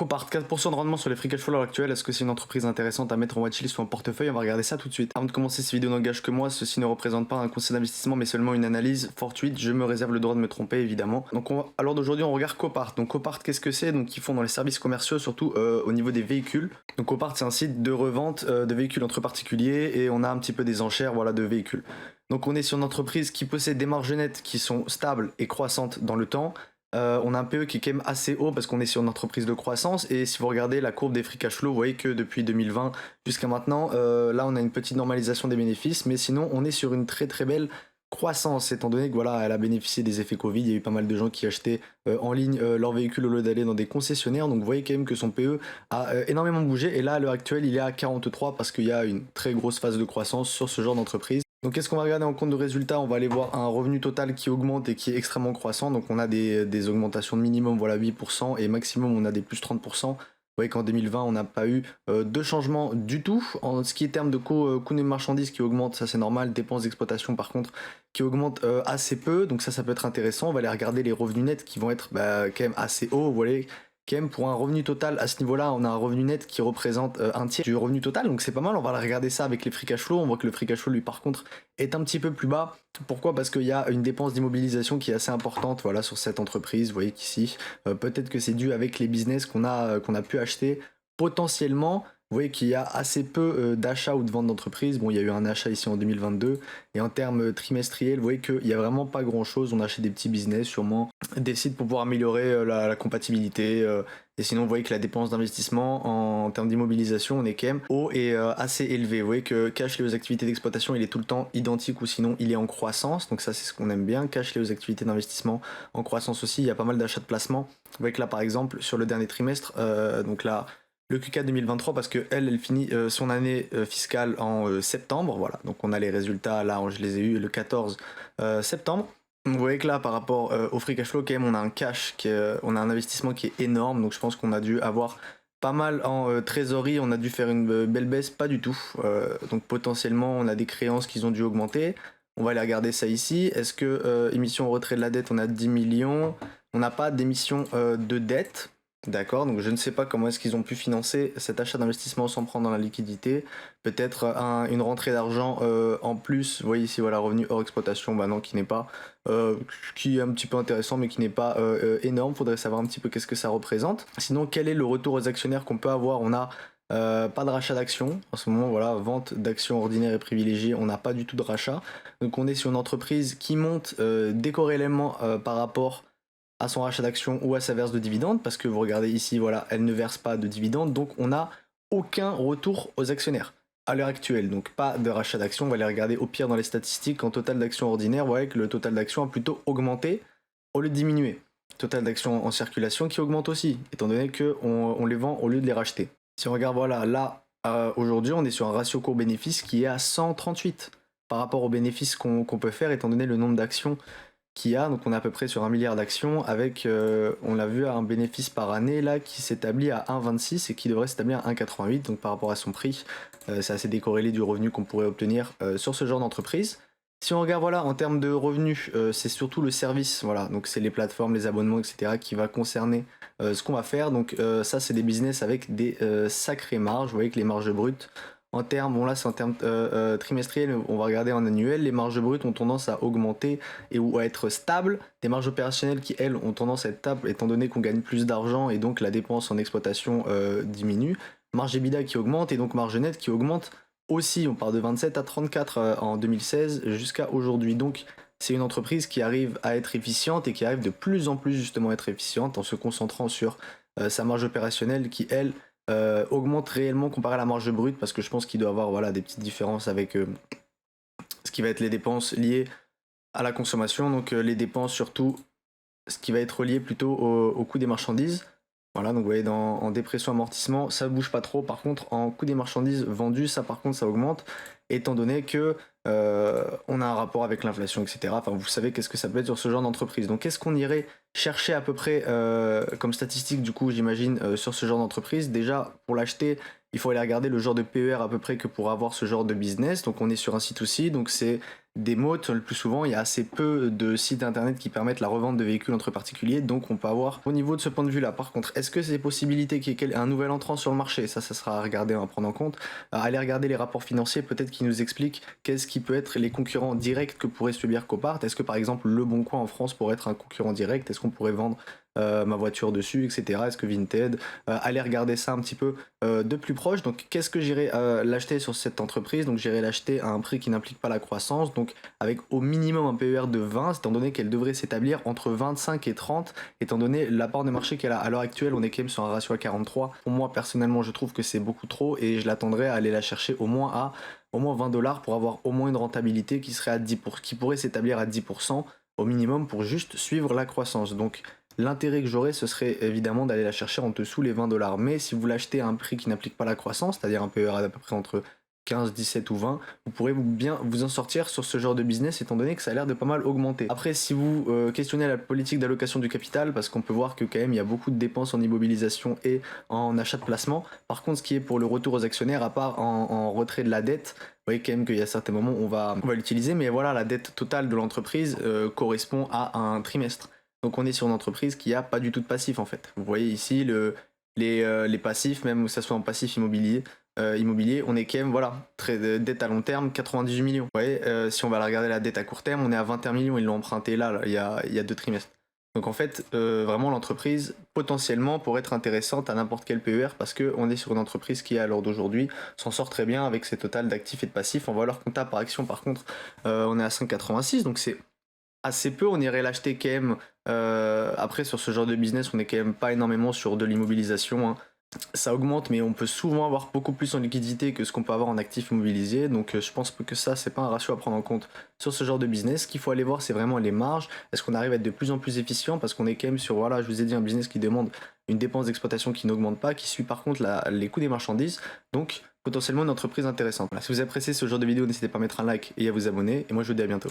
Copart, 4% de rendement sur les free cash flow à l'heure actuelle. Est-ce que c'est une entreprise intéressante à mettre en watchlist ou en portefeuille? On va regarder ça tout de suite. Avant de commencer, cette vidéo n'engage que moi. Ceci ne représente pas un conseil d'investissement, mais seulement une analyse fortuite. Je me réserve le droit de me tromper, évidemment. Donc, à l'heure d'aujourd'hui, on regarde Copart. Donc, Copart, qu'est-ce que c'est? Donc, ils font dans les services commerciaux, surtout au niveau des véhicules. Donc, Copart, c'est un site de revente de véhicules entre particuliers et on a un petit peu des enchères, voilà, de véhicules. Donc, on est sur une entreprise qui possède des marges nettes qui sont stables et croissantes dans le temps. On a un PE qui est quand même assez haut parce qu'on est sur une entreprise de croissance, et si vous regardez la courbe des free cash flow, vous voyez que depuis 2020 jusqu'à maintenant, là on a une petite normalisation des bénéfices, mais sinon on est sur une très très belle croissance, étant donné que voilà, elle a bénéficié des effets Covid. Il y a eu pas mal de gens qui achetaient en ligne leur véhicule au lieu d'aller dans des concessionnaires, donc vous voyez quand même que son PE a énormément bougé, et là à l'heure actuelle il est à 43 parce qu'il y a une très grosse phase de croissance sur ce genre d'entreprise. Donc qu'est-ce qu'on va regarder en compte de résultat? On va aller voir un revenu total qui augmente et qui est extrêmement croissant. Donc on a des augmentations de minimum, voilà, 8%, et maximum on a des plus 30%. Vous voyez qu'en 2020 on n'a pas eu de changement du tout. En ce qui est terme de coût des marchandises qui augmente, ça c'est normal. Dépenses d'exploitation par contre qui augmentent assez peu, donc ça peut être intéressant. On va aller regarder les revenus nets qui vont être quand même assez hauts. Vous voyez quand même, pour un revenu total à ce niveau-là, on a un revenu net qui représente un tiers du revenu total, donc c'est pas mal. On va regarder ça avec les free cash flow. On voit que le free cash flow, lui, par contre, est un petit peu plus bas. Pourquoi? Parce qu'il y a une dépense d'immobilisation qui est assez importante, voilà, sur cette entreprise. Vous voyez qu'ici, peut-être que c'est dû avec les business qu'on a pu acheter potentiellement. Vous voyez qu'il y a assez peu d'achats ou de ventes d'entreprise. Bon, il y a eu un achat ici en 2022. Et en termes trimestriels, vous voyez qu'il n'y a vraiment pas grand-chose. On achète des petits business, sûrement des sites pour pouvoir améliorer la compatibilité. Et sinon, vous voyez que la dépense d'investissement en termes d'immobilisation, on est quand même haut et assez élevé. Vous voyez que cash lié aux activités d'exploitation, il est tout le temps identique, ou sinon il est en croissance. Donc ça, c'est ce qu'on aime bien. Cash lié aux activités d'investissement en croissance aussi. Il y a pas mal d'achats de placement. Vous voyez que là, par exemple, sur le dernier trimestre, donc là, le Q4 2023, parce que elle finit son année fiscale en septembre, voilà. Donc on a les résultats là, je les ai eus le 14 septembre. Vous voyez que là, par rapport au free cash flow, quand même, on a un cash, on a un investissement qui est énorme. Donc je pense qu'on a dû avoir pas mal en trésorerie. On a dû faire une belle baisse, pas du tout. Donc potentiellement, on a des créances qui ont dû augmenter. On va aller regarder ça ici. Est-ce que émission au retrait de la dette, on a 10 millions. On n'a pas d'émission de dette. D'accord, donc je ne sais pas comment est-ce qu'ils ont pu financer cet achat d'investissement sans prendre dans la liquidité. Peut-être une rentrée d'argent en plus. Vous voyez ici, voilà, revenu hors exploitation, bah non, qui n'est pas, qui est un petit peu intéressant, mais qui n'est pas énorme. Faudrait savoir un petit peu qu'est-ce que ça représente. Sinon, quel est le retour aux actionnaires qu'on peut avoir? On a pas de rachat d'actions en ce moment, voilà, vente d'actions ordinaires et privilégiées, on n'a pas du tout de rachat. Donc on est sur une entreprise qui monte décorrélément par rapport à son rachat d'actions ou à sa verse de dividendes, parce que vous regardez ici, voilà, elle ne verse pas de dividendes, donc on n'a aucun retour aux actionnaires à l'heure actuelle. Donc pas de rachat d'actions. On va les regarder au pire dans les statistiques. En total d'actions ordinaires, vous voyez que le total d'actions a plutôt augmenté au lieu de diminuer. Total d'actions en circulation qui augmente aussi, étant donné qu'on les vend au lieu de les racheter. Si on regarde, voilà, là, aujourd'hui, on est sur un ratio court-bénéfice qui est à 138 par rapport aux bénéfices qu'on peut faire, étant donné le nombre d'actions qu'il y a. Donc on est à peu près sur 1 milliard d'actions avec, on l'a vu, un bénéfice par année là qui s'établit à 1,26 et qui devrait s'établir à 1,88. Donc par rapport à son prix, c'est assez décorrélé du revenu qu'on pourrait obtenir sur ce genre d'entreprise. Si on regarde, voilà, en termes de revenus, c'est surtout le service, voilà, donc c'est les plateformes, les abonnements, etc. qui va concerner ce qu'on va faire. Donc ça, c'est des business avec des sacrées marges. Vous voyez que les marges brutes, en termes, bon là c'est en termes trimestriels, on va regarder en annuel, les marges brutes ont tendance à augmenter ou à être stables. Des marges opérationnelles qui, elles, ont tendance à être stables, étant donné qu'on gagne plus d'argent et donc la dépense en exploitation diminue. Marge EBITDA qui augmente et donc marge nette qui augmente aussi. On part de 27 à 34 en 2016 jusqu'à aujourd'hui. Donc c'est une entreprise qui arrive à être efficiente et qui arrive de plus en plus justement à être efficiente en se concentrant sur sa marge opérationnelle qui, elle, augmente réellement comparé à la marge brute, parce que je pense qu'il doit y avoir, voilà, des petites différences avec ce qui va être les dépenses liées à la consommation. Donc les dépenses surtout, ce qui va être lié plutôt au coût des marchandises. Voilà, donc vous voyez, en dépression amortissement, ça bouge pas trop. Par contre, en coût des marchandises vendues, ça par contre, ça augmente, étant donné que on a un rapport avec l'inflation, etc. Enfin, vous savez qu'est-ce que ça peut être sur ce genre d'entreprise. Donc, qu'est-ce qu'on irait chercher à peu près comme statistique, du coup, j'imagine, sur ce genre d'entreprise? Déjà, pour l'acheter, il faut aller regarder le genre de PER à peu près que pour avoir ce genre de business. Donc, on est sur un C2C, donc c'est des mots, le plus souvent il y a assez peu de sites internet qui permettent la revente de véhicules entre particuliers, donc on peut avoir au niveau de ce point de vue là. Par contre, est-ce que c'est possibilité qu'il y ait un nouvel entrant sur le marché? Ça sera à regarder, à prendre en compte. Allez regarder les rapports financiers, peut-être qui nous expliquent qu'est-ce qui peut être les concurrents directs que pourrait subir Copart. Est-ce que par exemple Le Bon Coin en France pourrait être un concurrent direct? Est-ce qu'on pourrait vendre ma voiture dessus, etc. Est-ce que Vinted, allez regarder ça un petit peu de plus proche. Donc qu'est-ce que j'irai l'acheter sur cette entreprise? Donc j'irai l'acheter à un prix qui n'implique pas la croissance, donc avec au minimum un PER de 20, étant donné qu'elle devrait s'établir entre 25 et 30, étant donné la part de marché qu'elle a. À l'heure actuelle, on est quand même sur un ratio à 43. Pour moi, personnellement, je trouve que c'est beaucoup trop et je l'attendrai à aller la chercher au moins 20$ pour avoir au moins une rentabilité qui serait qui pourrait s'établir à 10% au minimum pour juste suivre la croissance. Donc l'intérêt que j'aurais, ce serait évidemment d'aller la chercher en dessous les 20$. Mais si vous l'achetez à un prix qui n'applique pas la croissance, c'est-à-dire un PER à peu près entre 15, 17 ou 20, vous pourrez bien vous en sortir sur ce genre de business étant donné que ça a l'air de pas mal augmenter. Après, si vous questionnez la politique d'allocation du capital, parce qu'on peut voir que quand même il y a beaucoup de dépenses en immobilisation et en achat de placement, par contre ce qui est pour le retour aux actionnaires, à part en retrait de la dette, vous voyez quand même qu'il y a certains moments où on va l'utiliser, mais voilà, la dette totale de l'entreprise correspond à un trimestre. Donc on est sur une entreprise qui a pas du tout de passif en fait. Vous voyez ici les passifs, même que ça soit en passif immobilier, on est quand même, voilà, dette à long terme, 98 millions. Vous voyez, si on va regarder la dette à court terme, on est à 21 millions, ils l'ont emprunté là, il y a 2 trimestres. Donc en fait, vraiment l'entreprise, potentiellement, pourrait être intéressante à n'importe quel PER parce qu'on est sur une entreprise qui, à l'heure d'aujourd'hui, s'en sort très bien avec ses totales d'actifs et de passifs. En valeur comptable par action, par contre, on est à 5,86, donc c'est assez peu. On irait l'acheter quand même. Après, sur ce genre de business, on est quand même pas énormément sur de l'immobilisation, hein. Ça augmente, mais on peut souvent avoir beaucoup plus en liquidité que ce qu'on peut avoir en actifs immobilisés. Donc je pense que ça, c'est pas un ratio à prendre en compte sur ce genre de business. Ce qu'il faut aller voir, c'est vraiment les marges. Est-ce qu'on arrive à être de plus en plus efficient? Parce qu'on est quand même sur, voilà, je vous ai dit, un business qui demande une dépense d'exploitation qui n'augmente pas, qui suit par contre les coûts des marchandises. Donc potentiellement une entreprise intéressante. Voilà, si vous appréciez ce genre de vidéo, n'hésitez pas à mettre un like et à vous abonner. Et moi, je vous dis à bientôt.